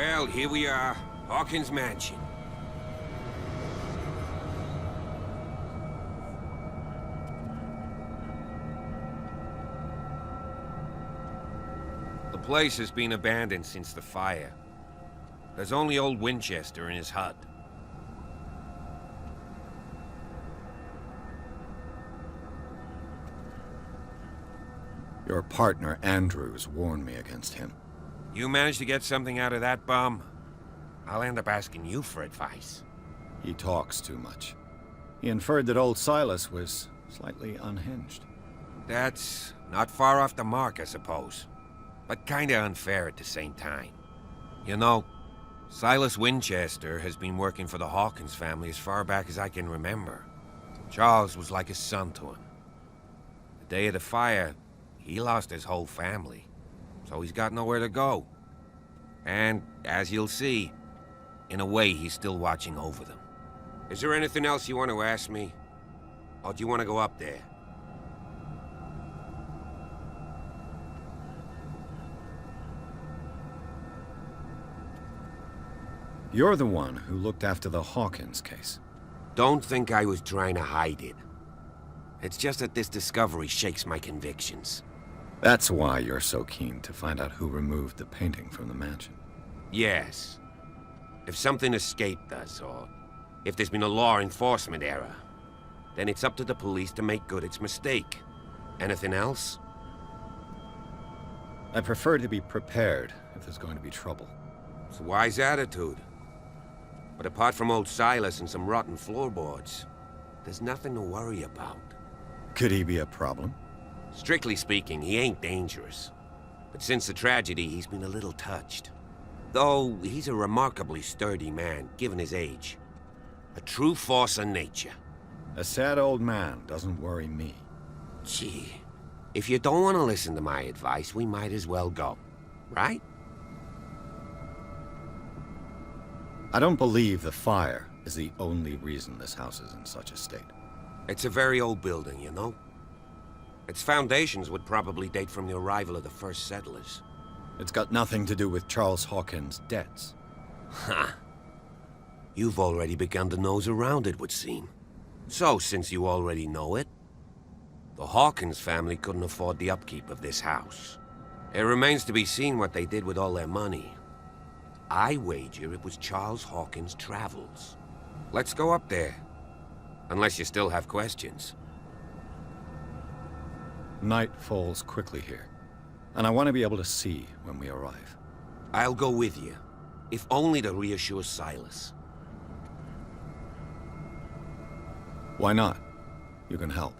Well, here we are. Hawkins Mansion. The place has been abandoned since the fire. There's only old Winchester in his hut. Your partner, Andrews, warned me against him. You managed to get something out of that bum? I'll end up asking you for advice. He talks too much. He inferred that old Silas was slightly unhinged. That's not far off the mark, I suppose. But kinda unfair at the same time. You know, Silas Winchester has been working for the Hawkins family as far back as I can remember. Charles was like a son to him. The day of the fire, he lost his whole family, so he's got nowhere to go. And, as you'll see, in a way, he's still watching over them. Is there anything else you want to ask me? Or do you want to go up there? You're the one who looked after the Hawkins case. Don't think I was trying to hide it. It's just that this discovery shakes my convictions. That's why you're so keen to find out who removed the painting from the mansion. Yes. If something escaped us, or if there's been a law enforcement error, then it's up to the police to make good its mistake. Anything else? I prefer to be prepared if there's going to be trouble. It's a wise attitude. But apart from old Silas and some rotten floorboards, there's nothing to worry about. Could he be a problem? Strictly speaking, he ain't dangerous. But since the tragedy, he's been a little touched. Though he's a remarkably sturdy man, given his age. A true force of nature. A sad old man doesn't worry me. Gee, if you don't want to listen to my advice, we might as well go. Right? I don't believe the fire is the only reason this house is in such a state. It's a very old building, you know? Its foundations would probably date from the arrival of the first settlers. It's got nothing to do with Charles Hawkins' debts. Ha! You've already begun to nose around it, would seem. So, since you already know it, the Hawkins family couldn't afford the upkeep of this house. It remains to be seen what they did with all their money. I wager it was Charles Hawkins' travels. Let's go up there. Unless you still have questions. Night falls quickly here, and I want to be able to see when we arrive. I'll go with you, if only to reassure Silas. Why not? You can help.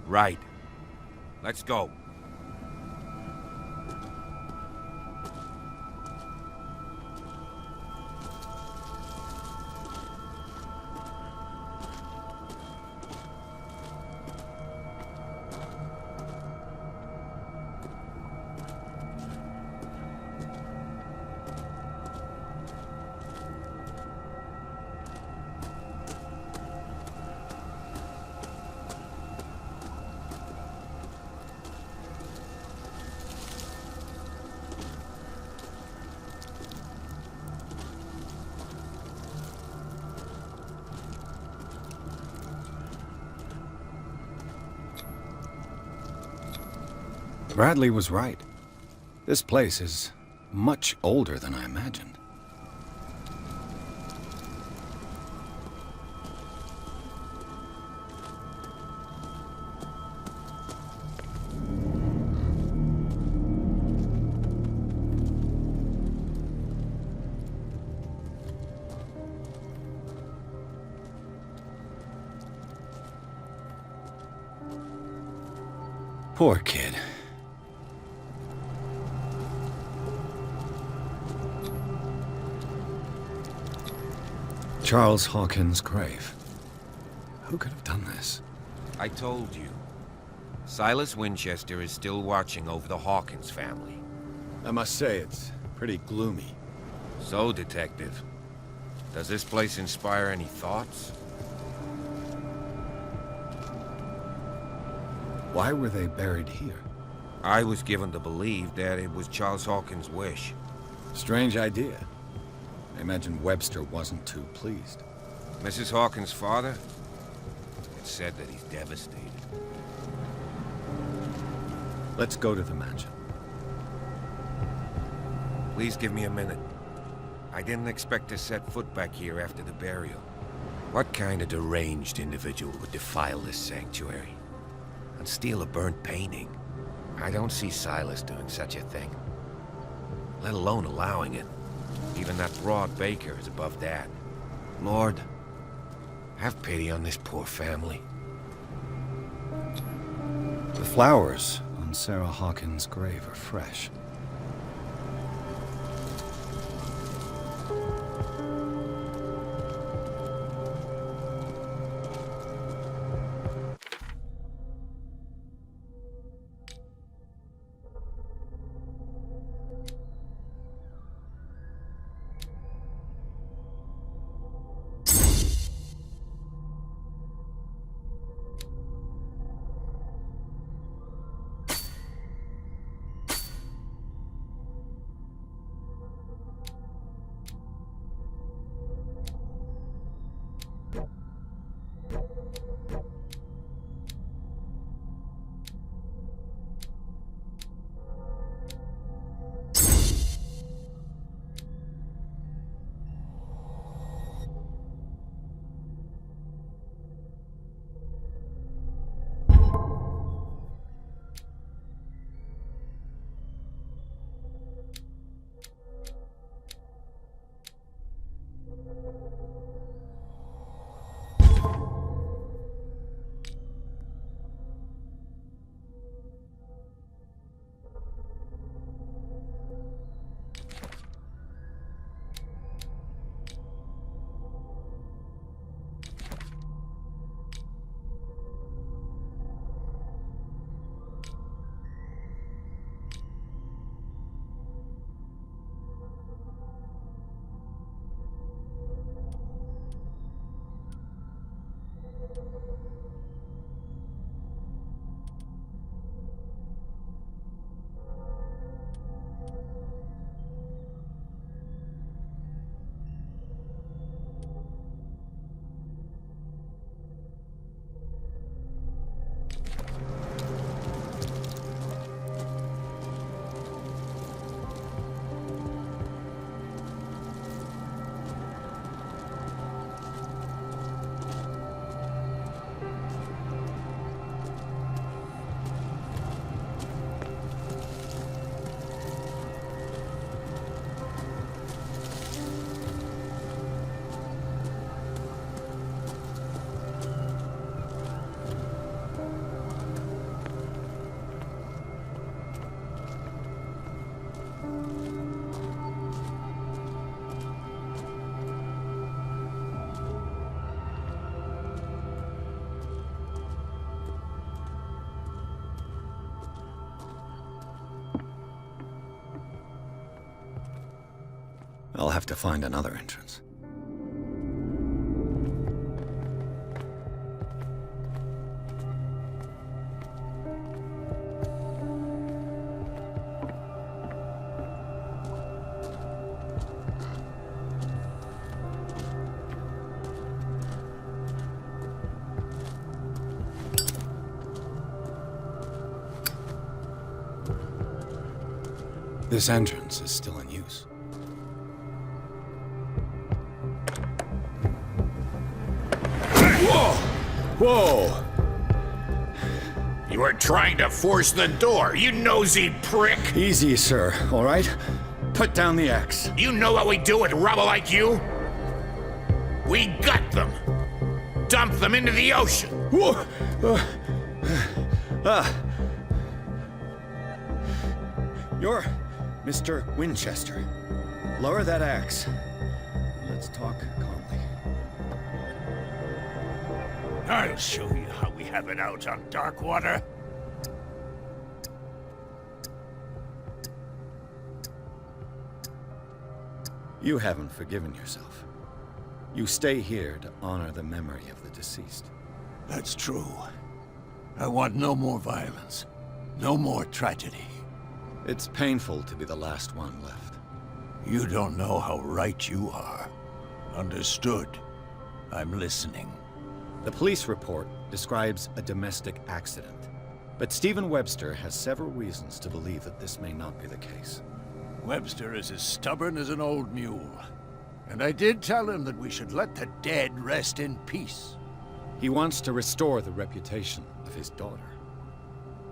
Right. Let's go. Bradley was right. This place is much older than I imagined. Poor kid. Charles Hawkins' grave. Who could have done this? I told you. Silas Winchester is still watching over the Hawkins family. I must say, it's pretty gloomy. So, Detective, does this place inspire any thoughts? Why were they buried here? I was given to believe that it was Charles Hawkins' wish. Strange idea. I imagine Webster wasn't too pleased. Mrs. Hawkins' father? It's said that he's devastated. Let's go to the mansion. Please give me a minute. I didn't expect to set foot back here after the burial. What kind of deranged individual would defile this sanctuary? And steal a burnt painting? I don't see Silas doing such a thing. Let alone allowing it. Even that broad baker is above that. Lord, have pity on this poor family. The flowers on Sarah Hawkins' grave are fresh. I'll have to find another entrance. This entrance is still in use. Whoa! You were trying to force the door, you nosy prick! Easy, sir, all right? Put down the axe. You know what we do with rubble like you? We gut them! Dump them into the ocean! Whoa! You're Mr. Winchester. Lower that axe. Let's talk calmly. I'll show you how we have it out on Darkwater. You haven't forgiven yourself. You stay here to honor the memory of the deceased. That's true. I want no more violence. No more tragedy. It's painful to be the last one left. You don't know how right you are. Understood. I'm listening. The police report describes a domestic accident, but Stephen Webster has several reasons to believe that this may not be the case. Webster is as stubborn as an old mule. And I did tell him that we should let the dead rest in peace. He wants to restore the reputation of his daughter.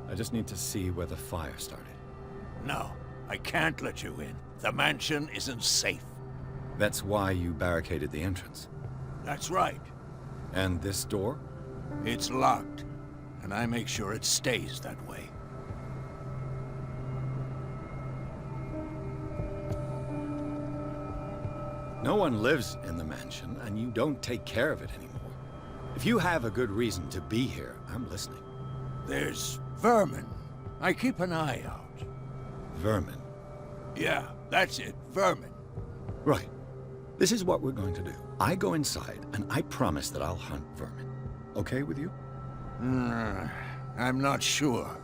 I just need to see where the fire started. No, I can't let you in. The mansion isn't safe. That's why you barricaded the entrance. That's right. And this door? It's locked, and I make sure it stays that way. No one lives in the mansion, and you don't take care of it anymore. If you have a good reason to be here, I'm listening. There's vermin. I keep an eye out. Vermin? Yeah, that's it, vermin. Right. This is what we're going to do. I go inside, and I promise that I'll hunt vermin. Okay with you? I'm not sure.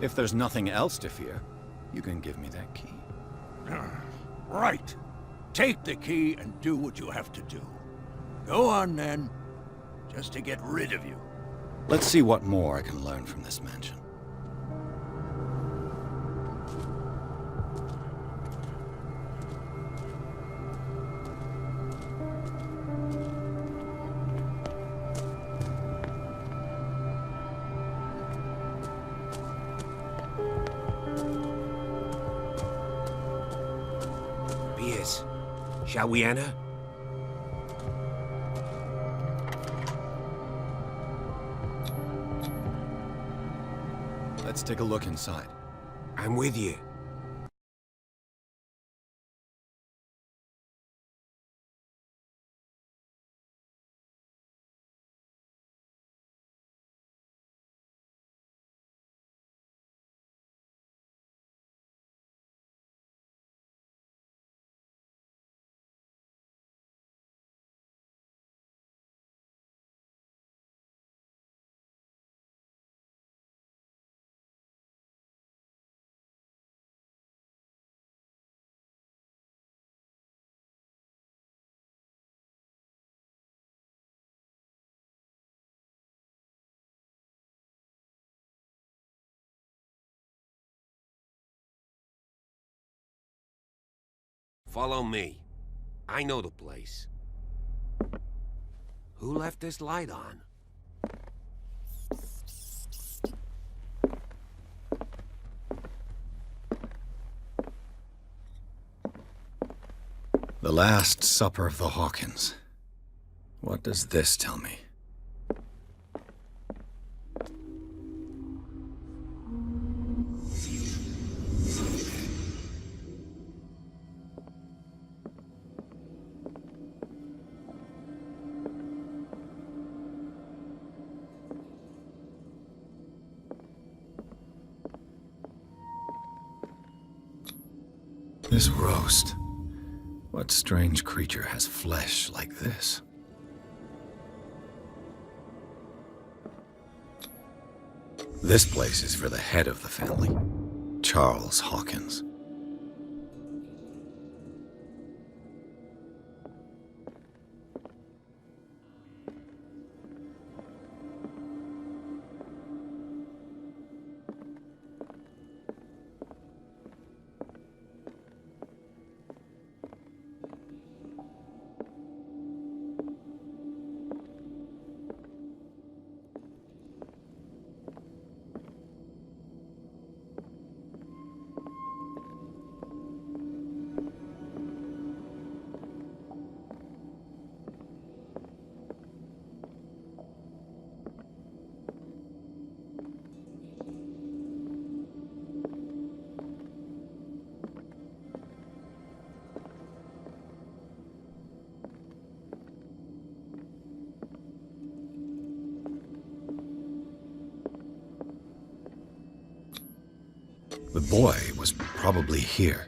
If there's nothing else to fear, you can give me that key. Right. Take the key and do what you have to do. Go on, then. Just to get rid of you. Let's see what more I can learn from this mansion. Piers, shall we enter? Let's take a look inside. I'm with you. Follow me. I know the place. Who left this light on? The Last Supper of the Hawkins. What does this tell me? This roast. What strange creature has flesh like this? This place is for the head of the family, Charles Hawkins. The boy was probably here.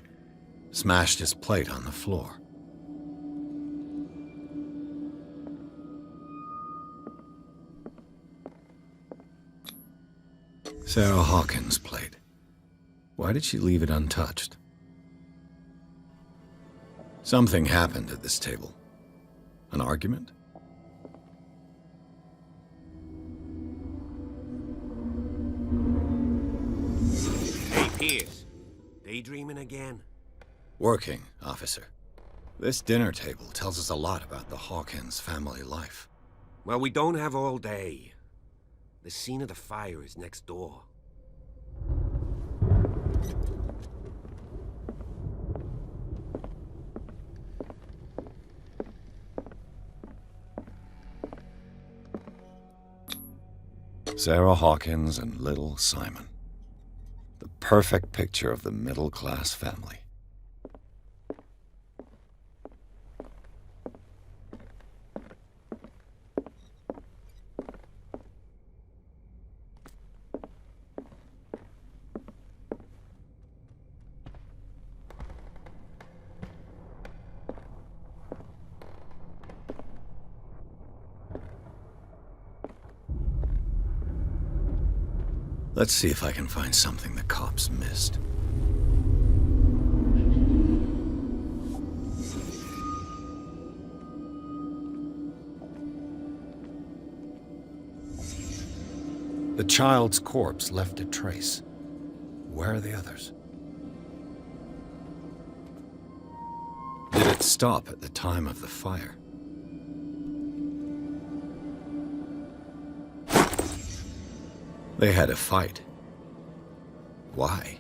Smashed his plate on the floor. Sarah Hawkins' plate. Why did she leave it untouched? Something happened at this table. An argument? Hey, Pierce. Daydreaming again? Working, officer. This dinner table tells us a lot about the Hawkins family life. Well, we don't have all day. The scene of the fire is next door. Sarah Hawkins and little Simon. The perfect picture of the middle-class family. Let's see if I can find something the cops missed. The child's corpse left a trace. Where are the others? Did it stop at the time of the fire? They had a fight. Why?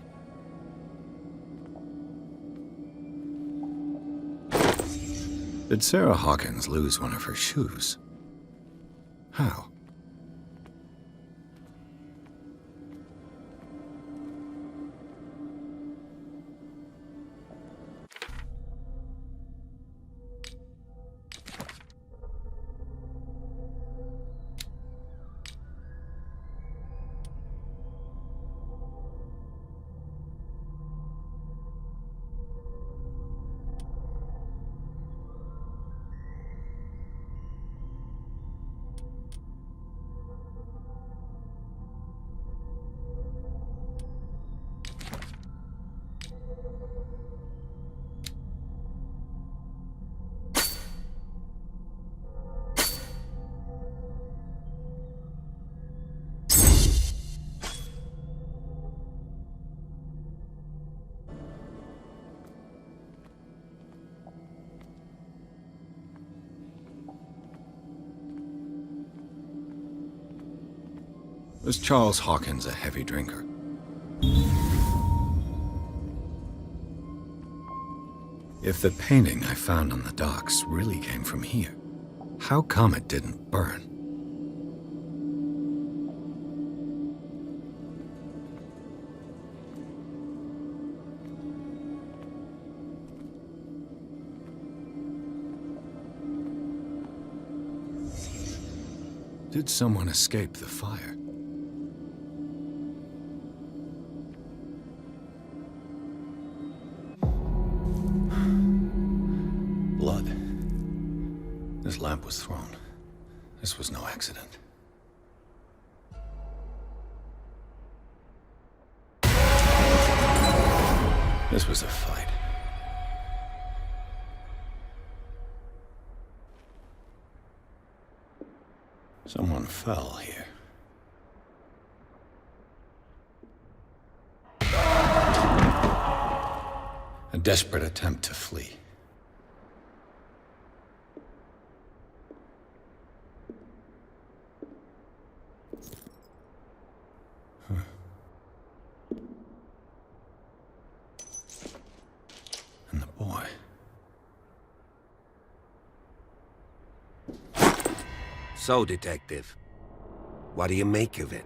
Did Sarah Hawkins lose one of her shoes? How? Was Charles Hawkins a heavy drinker? If the painting I found on the docks really came from here, how come it didn't burn? Did someone escape the fire? Blood. This lamp was thrown. This was no accident. This was a fight. Someone fell here. A desperate attempt to flee. And the boy. So, Detective, what do you make of it?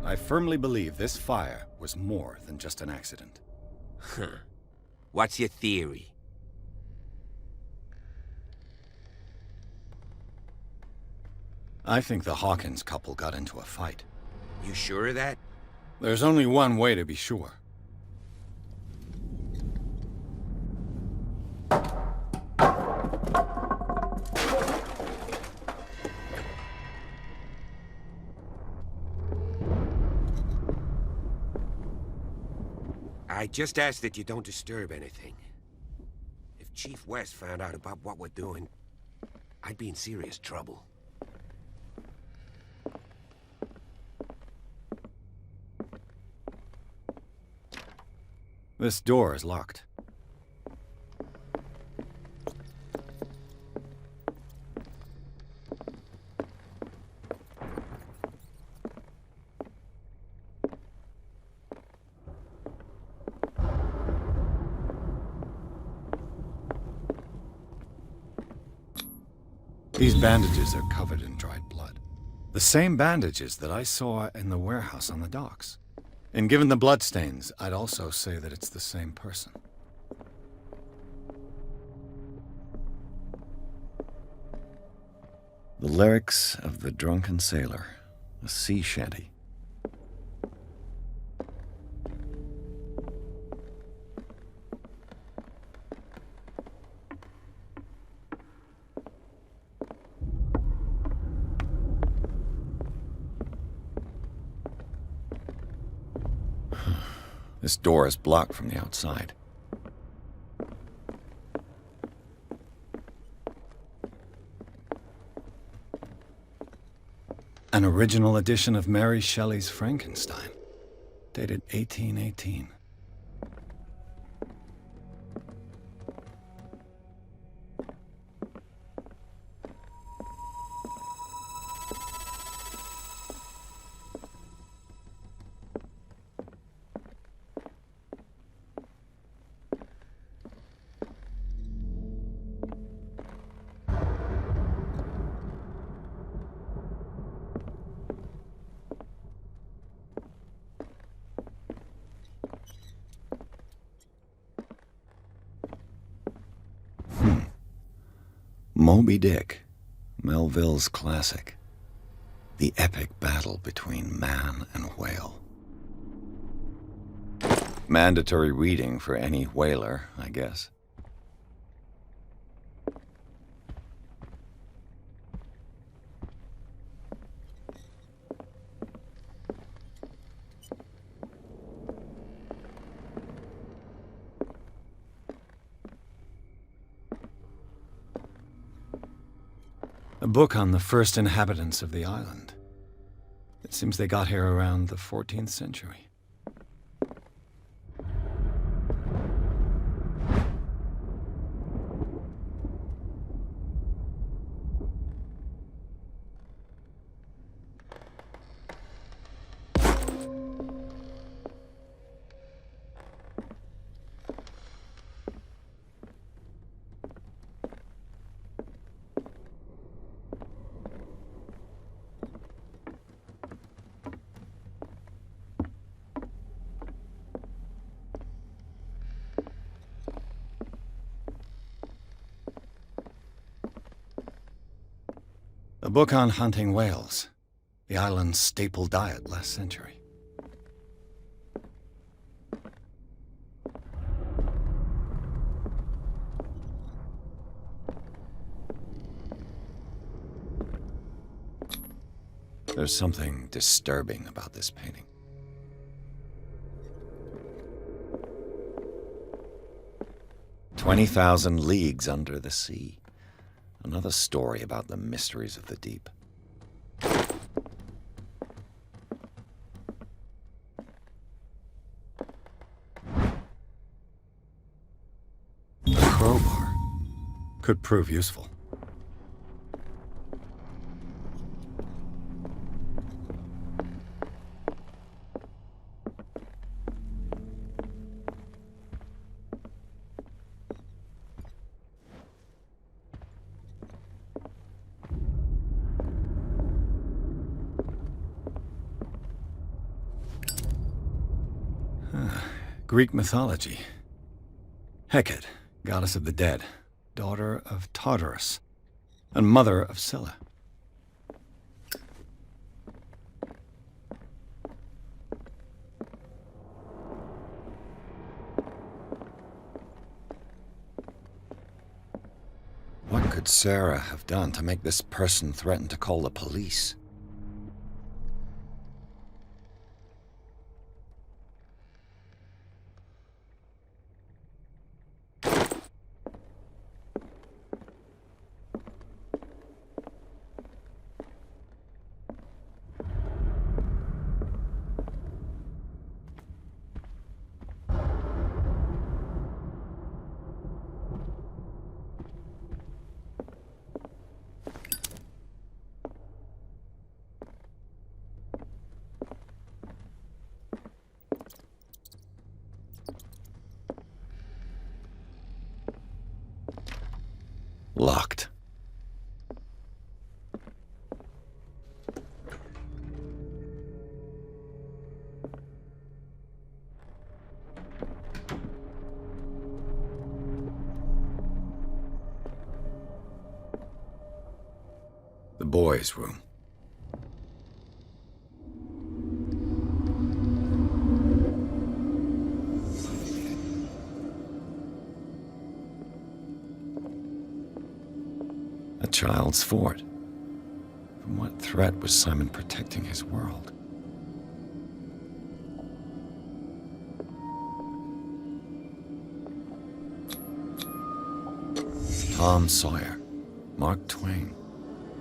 I firmly believe this fire was more than just an accident. Huh. What's your theory? I think the Hawkins couple got into a fight. You sure of that? There's only one way to be sure. I just ask that you don't disturb anything. If Chief West found out about what we're doing, I'd be in serious trouble. This door is locked. These bandages are covered in dried blood. The same bandages that I saw in the warehouse on the docks. And given the bloodstains, I'd also say that it's the same person. The lyrics of the drunken sailor, a sea shanty. This door is blocked from the outside. An original edition of Mary Shelley's Frankenstein, dated 1818. Moby Dick, Melville's classic. The epic battle between man and whale. Mandatory reading for any whaler, I guess. A book on the first inhabitants of the island. It seems they got here around the 14th century. A book on hunting whales, the island's staple diet last century. There's something disturbing about this painting. "20,000 leagues under the sea." Another story about the mysteries of the deep. A crowbar could prove useful. Greek mythology. Hecate, goddess of the dead, daughter of Tartarus, and mother of Scylla. What could Sarah have done to make this person threaten to call the police? The boys' room. A child's fort. From what threat was Simon protecting his world? Tom Sawyer. Mark Twain.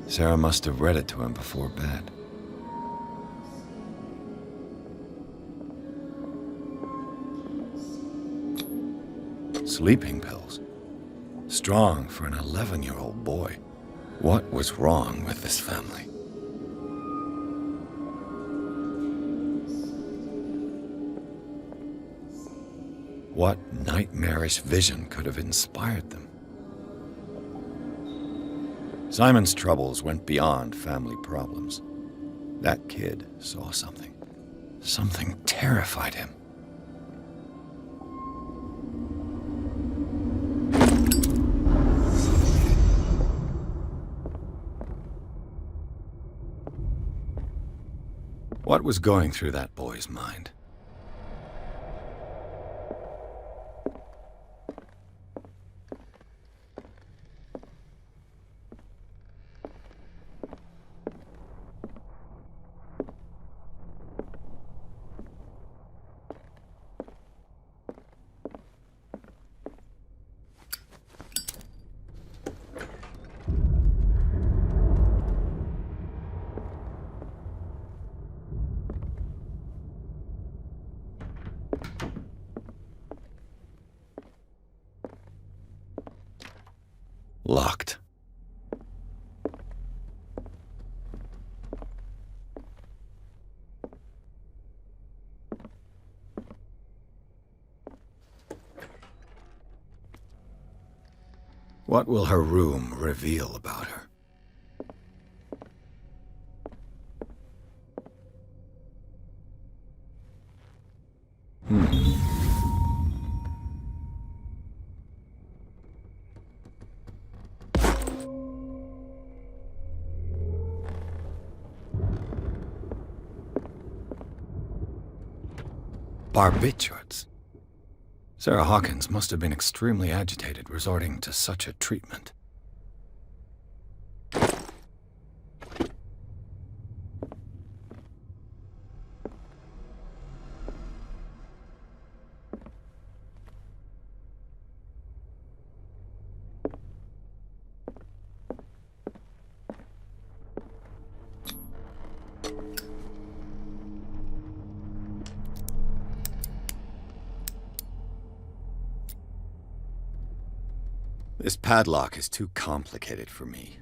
Sarah must have read it to him before bed. Sleeping pills. Strong for an 11-year-old boy. What was wrong with this family? What nightmarish vision could have inspired them? Simon's troubles went beyond family problems. That kid saw something. Something terrified him. What was going through that boy's mind? Locked. What will her room reveal about her? Barbiturates. Sarah Hawkins must have been extremely agitated resorting to such a treatment. This padlock is too complicated for me.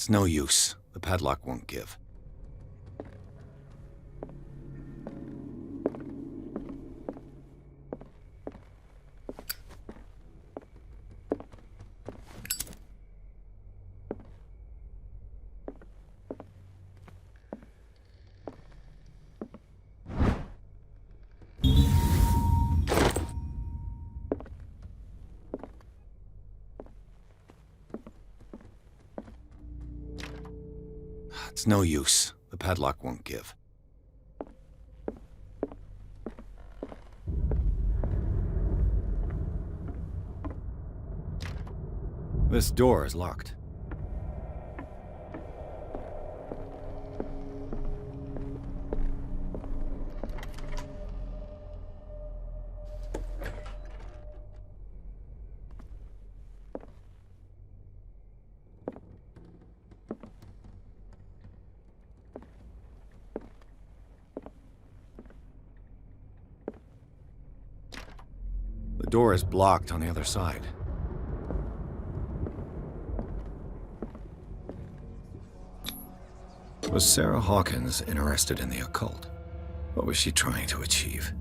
It's no use. The padlock won't give. It's no use. The padlock won't give. This door is locked. The door is blocked on the other side. Was Sarah Hawkins interested in the occult? What was she trying to achieve?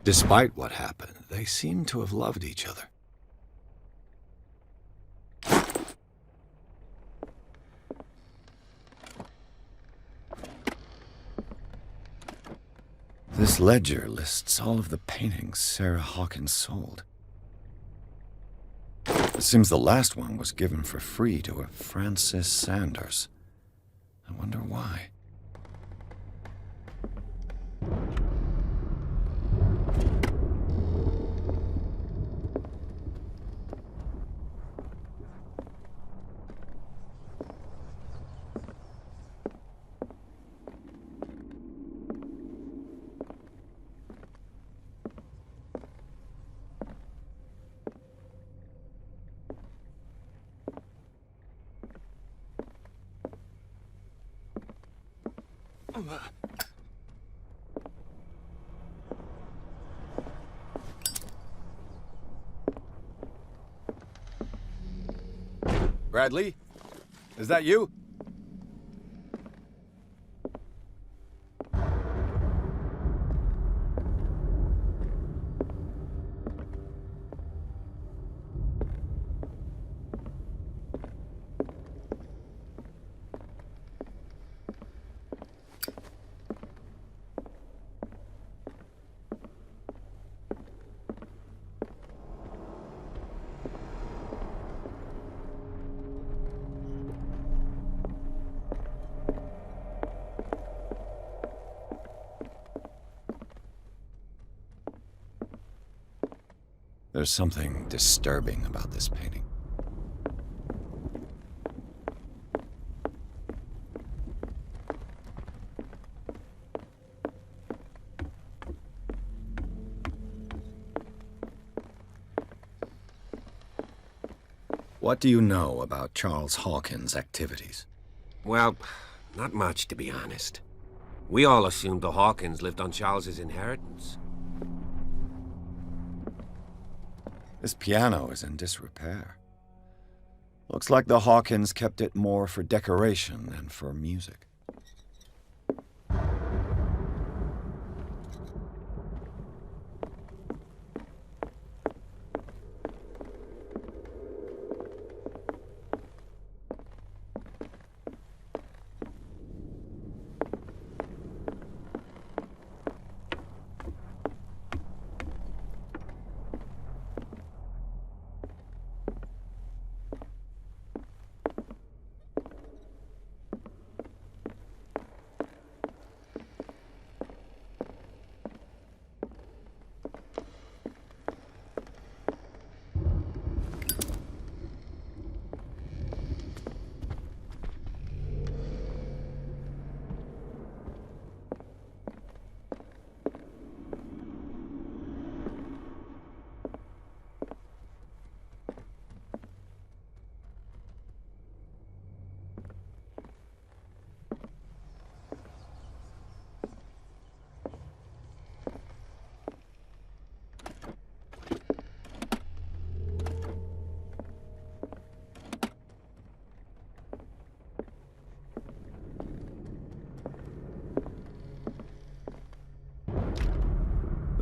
Despite what happened, they seem to have loved each other. This ledger lists all of the paintings Sarah Hawkins sold. It seems the last one was given for free to a Francis Sanders. I wonder why. Bradley? Is that you? There's something disturbing about this painting. What do you know about Charles Hawkins' activities? Well, not much, to be honest. We all assumed the Hawkins lived on Charles's inheritance. This piano is in disrepair. Looks like the Hawkins kept it more for decoration than for music.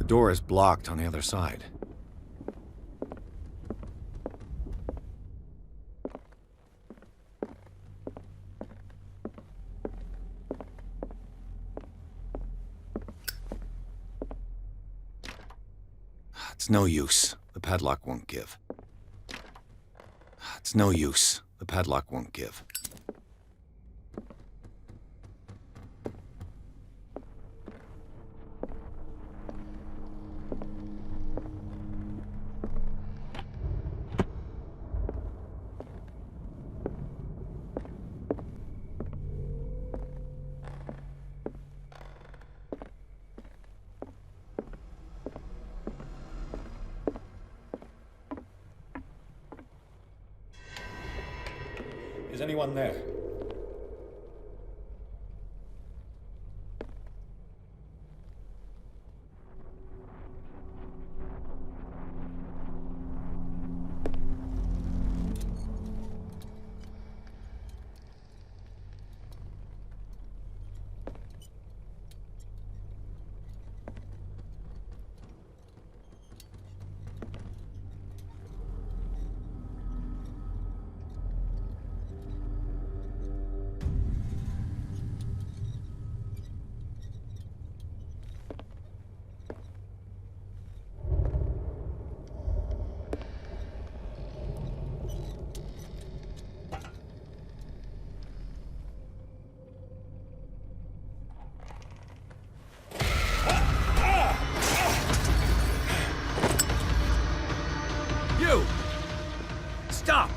The door is blocked on the other side. It's no use. The padlock won't give. It's no use. The padlock won't give. Is anyone there? Stop!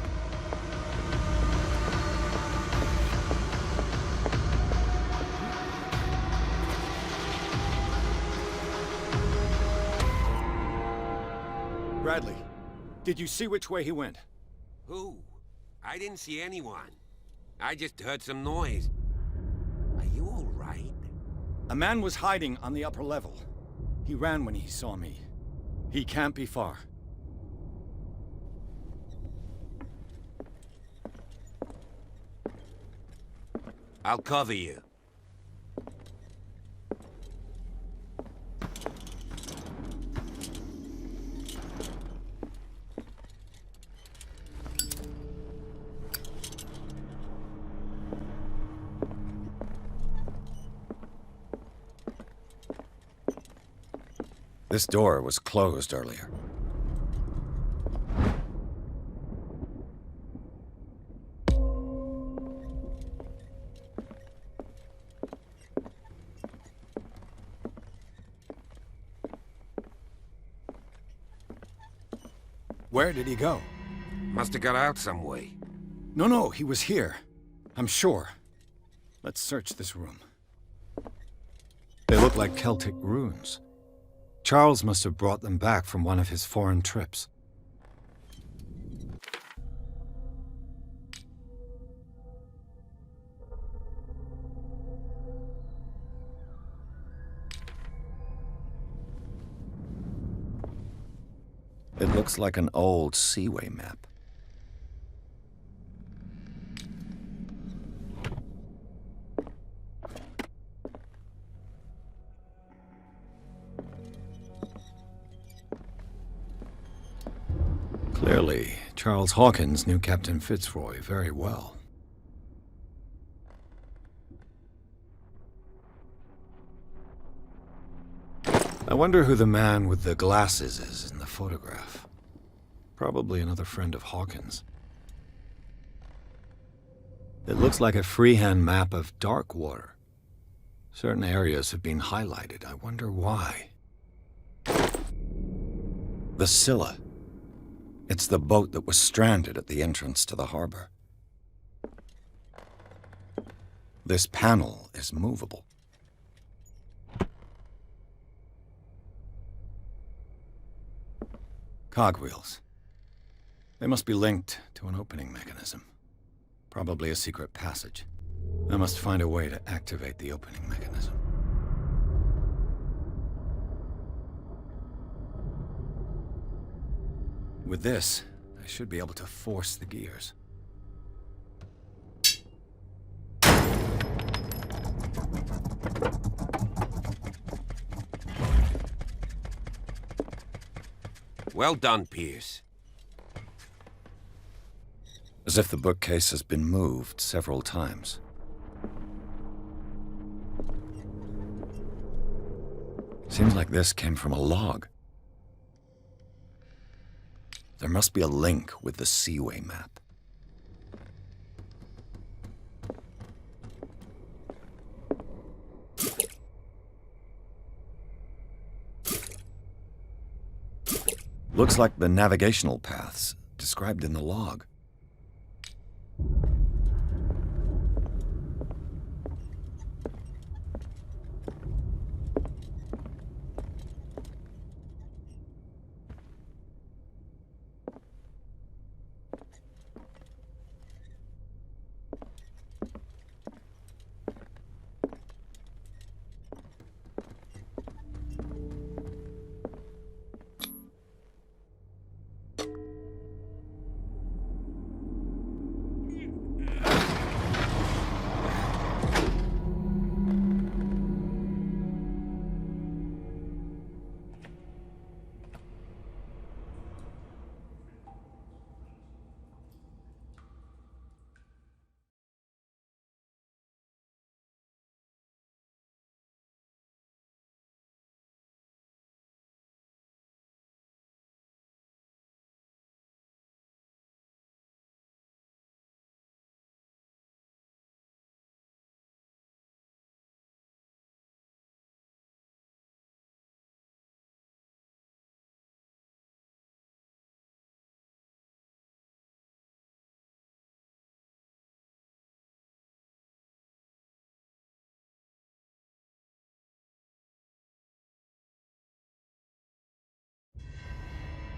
Bradley, did you see which way he went? Who? I didn't see anyone. I just heard some noise. Are you all right? A man was hiding on the upper level. He ran when he saw me. He can't be far. I'll cover you. This door was closed earlier. Where did he go? Must have got out some way. No, he was here. I'm sure. Let's search this room. They look like Celtic runes. Charles must have brought them back from one of his foreign trips. It looks like an old seaway map. Clearly, Charles Hawkins knew Captain Fitzroy very well. I wonder who the man with the glasses is in the photograph. Probably another friend of Hawkins. It looks like a freehand map of Darkwater. Certain areas have been highlighted. I wonder why. The Scylla. It's the boat that was stranded at the entrance to the harbor. This panel is movable. Cogwheels. They must be linked to an opening mechanism. Probably a secret passage. I must find a way to activate the opening mechanism. With this, I should be able to force the gears. Well done, Pierce. As if the bookcase has been moved several times. Seems like this came from a log. There must be a link with the Seaway map. Looks like the navigational paths described in the log.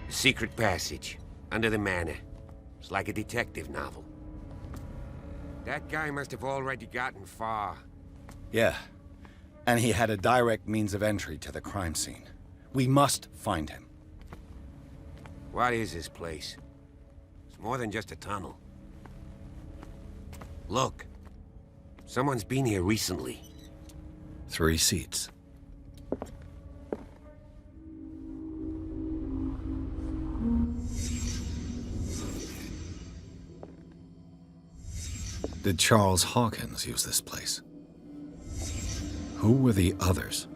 A secret passage, under the manor. It's like a detective novel. That guy must have already gotten far. Yeah, and he had a direct means of entry to the crime scene. We must find him. What is this place? It's more than just a tunnel. Look. Someone's been here recently. 3 seats. Did Charles Hawkins use this place? Who were the others?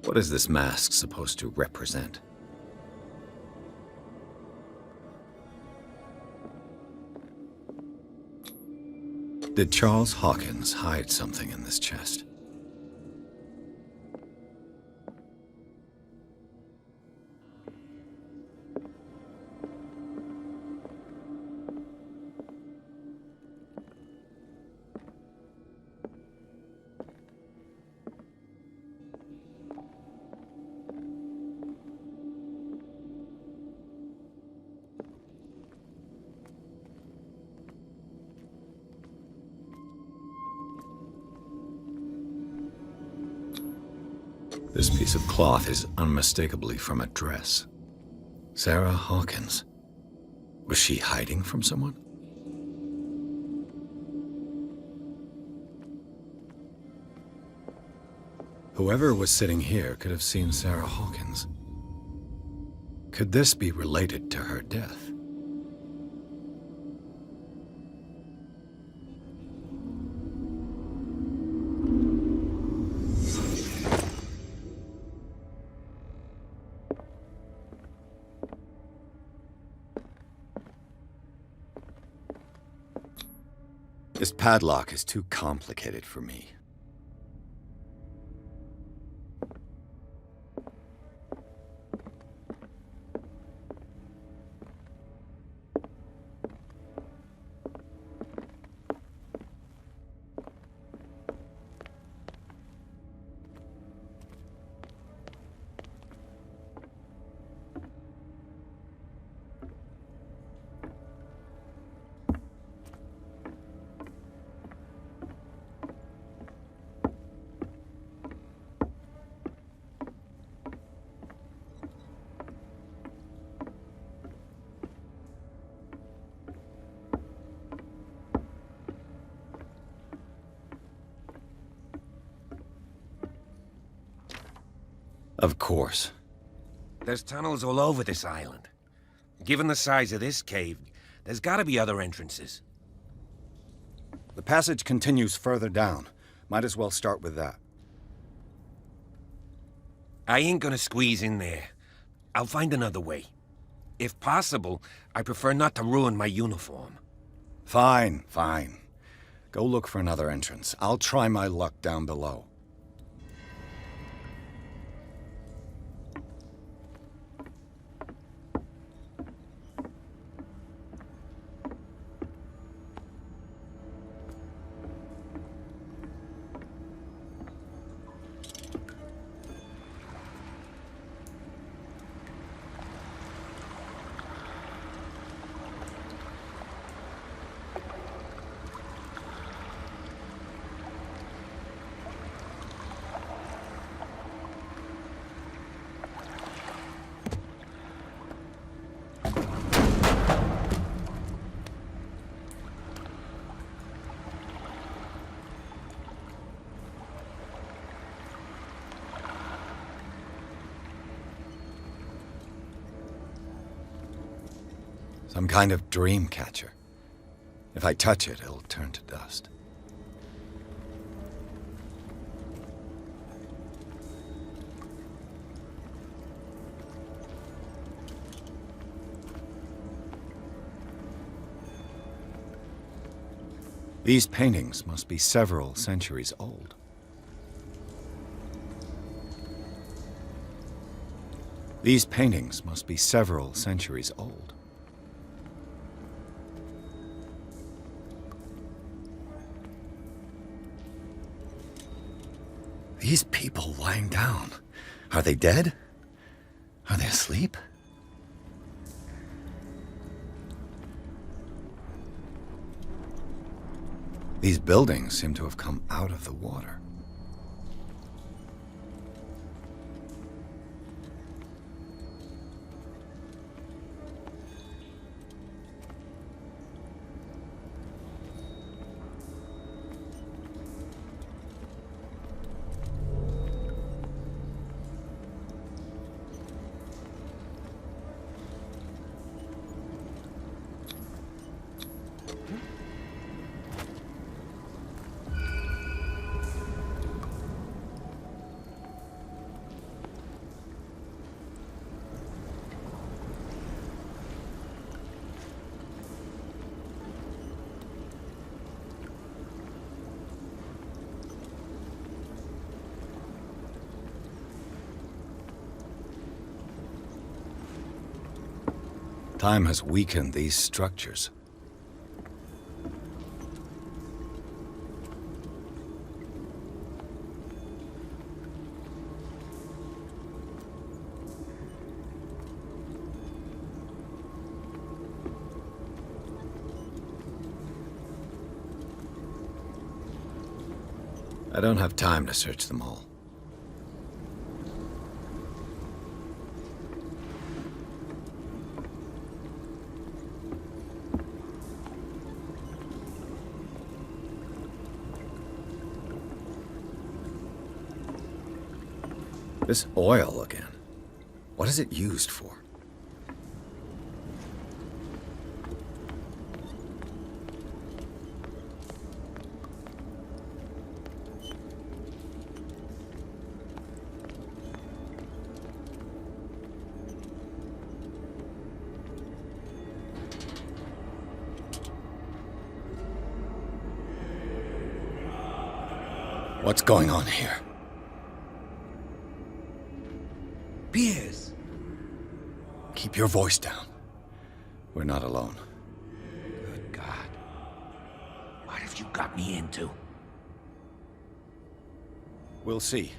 What is this mask supposed to represent? Did Charles Hawkins hide something in this chest? This piece of cloth is unmistakably from a dress. Sarah Hawkins. Was she hiding from someone? Whoever was sitting here could have seen Sarah Hawkins. Could this be related to her death? This padlock is too complicated for me. Of course. There's tunnels all over this island. Given the size of this cave, there's gotta be other entrances. The passage continues further down. Might as well start with that. I ain't gonna squeeze in there. I'll find another way. If possible, I prefer not to ruin my uniform. Fine, fine. Go look for another entrance. I'll try my luck down below. Some kind of dream catcher. If I touch it, it'll turn to dust. These paintings must be several centuries old. These paintings must be several centuries old. These people lying down, are they dead? Are they asleep? These buildings seem to have come out of the water. Time has weakened these structures. I don't have time to search them all. This oil again. What is it used for? What's going on here? Beers! Keep your voice down. We're not alone. Good God. What have you got me into? We'll see.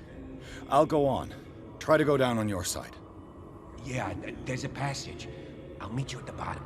I'll go on. Try to go down on your side. Yeah, there's a passage. I'll meet you at the bottom.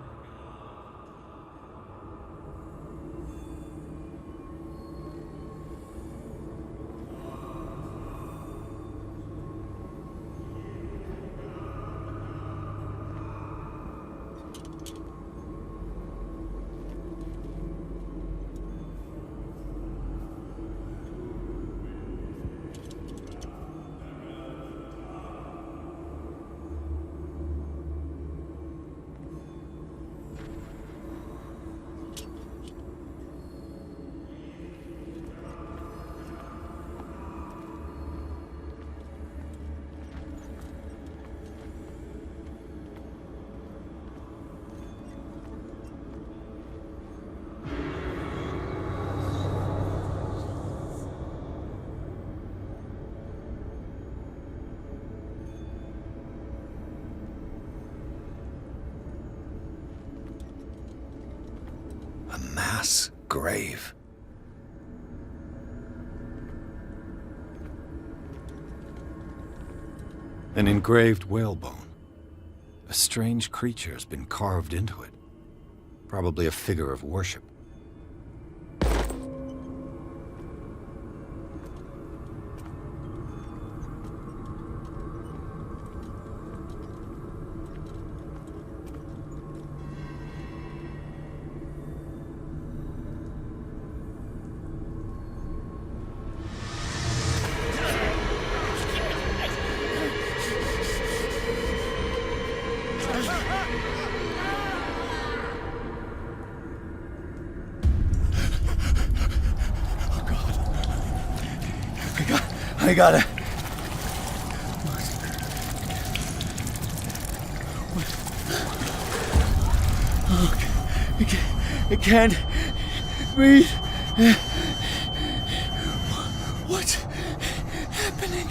mass grave. An engraved whalebone. A strange creature has been carved into it. Probably a figure of worship. I got it. I can't breathe. What's happening?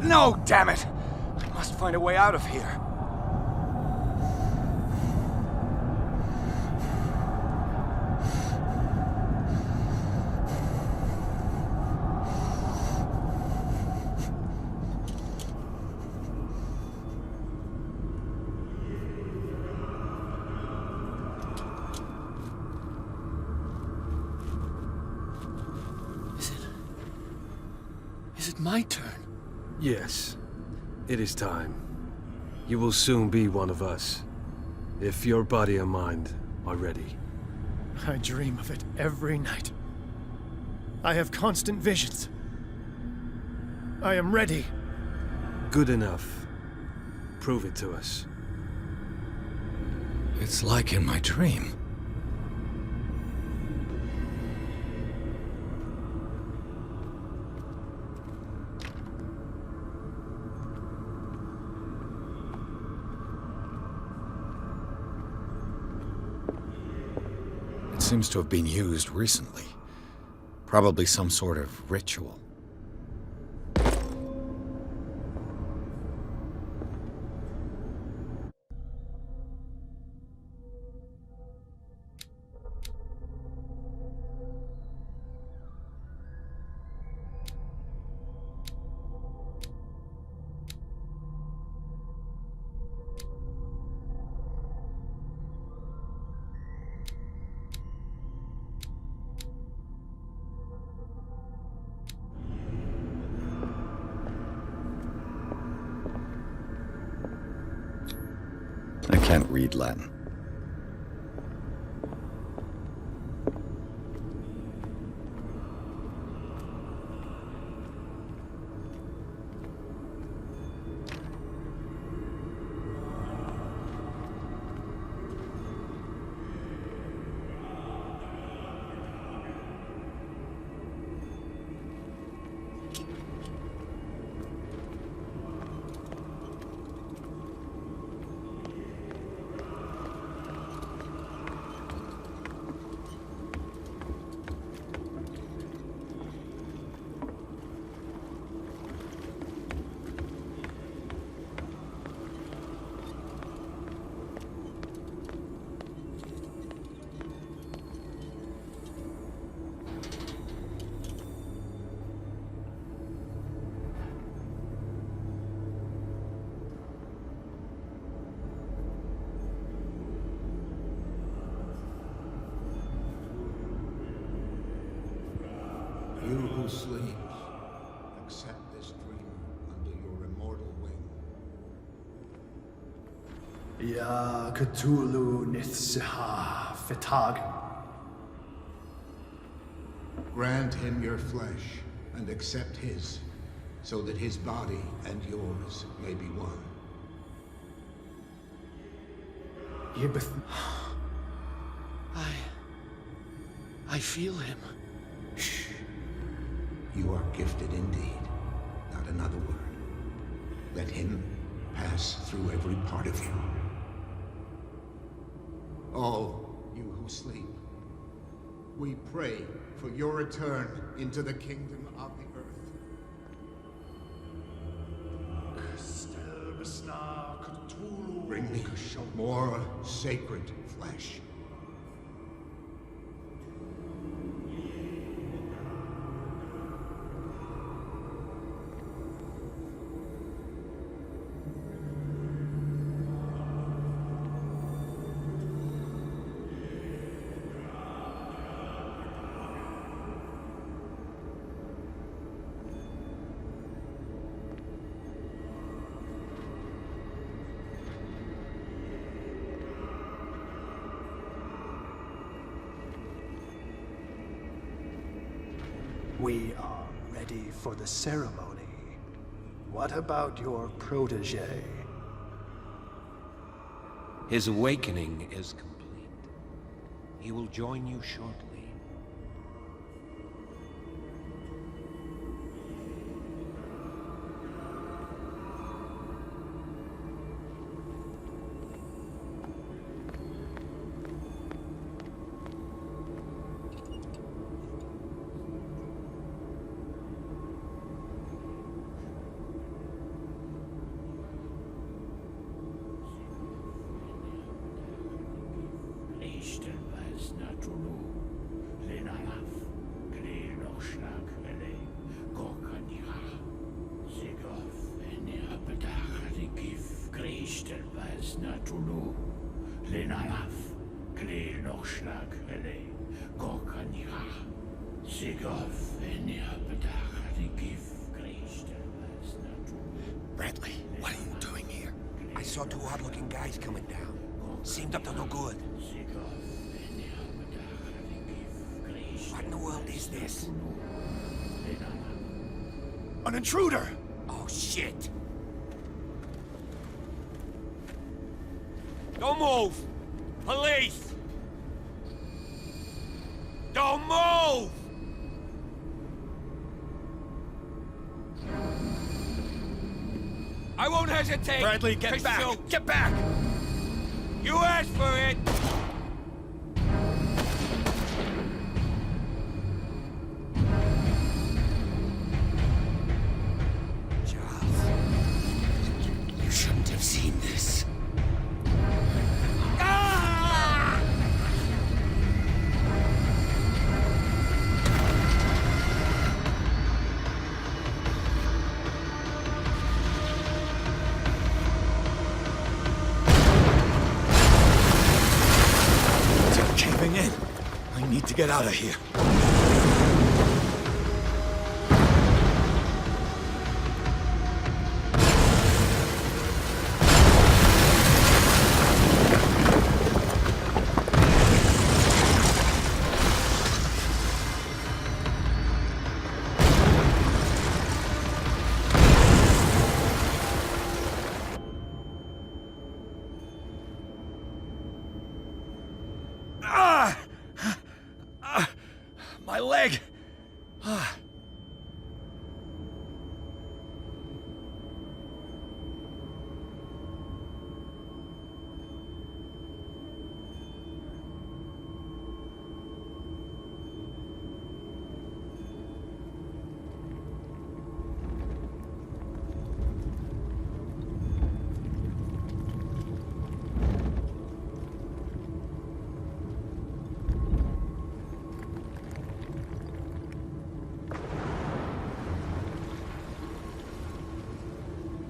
No, damn it! I must find a way out of here. Is it my turn? Yes, it is time. You will soon be one of us, if your body and mind are ready. I dream of it every night. I have constant visions. I am ready. Good enough. Prove it to us. It's like in my dream. It seems to have been used recently. Probably some sort of ritual. I can't read Latin. You who sleeps, accept this dream under your immortal wing. Ya Cthulhu Nithsiha Fetagen. Grant him your flesh and accept his, so that his body and yours may be one. Yibith. I feel him. Shh. You are gifted indeed. Not another word. Let him pass through every part of you. All you who sleep, we pray for your return into the kingdom of the earth. Bring me more sacred flesh. We are ready for the ceremony. What about your protege? His awakening is complete. He will join you shortly. Bradley, what are you doing here? I saw two odd-looking guys coming down. Seemed up to no good. What in the world is this? An intruder! Oh, shit! Don't move! Police! Don't move! I won't hesitate! Bradley, get to back! shoot. Get back! You asked for it! Charles, you shouldn't have seen this. Ah! They're caving in. I need to get out of here. My leg!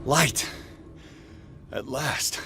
Light! At last.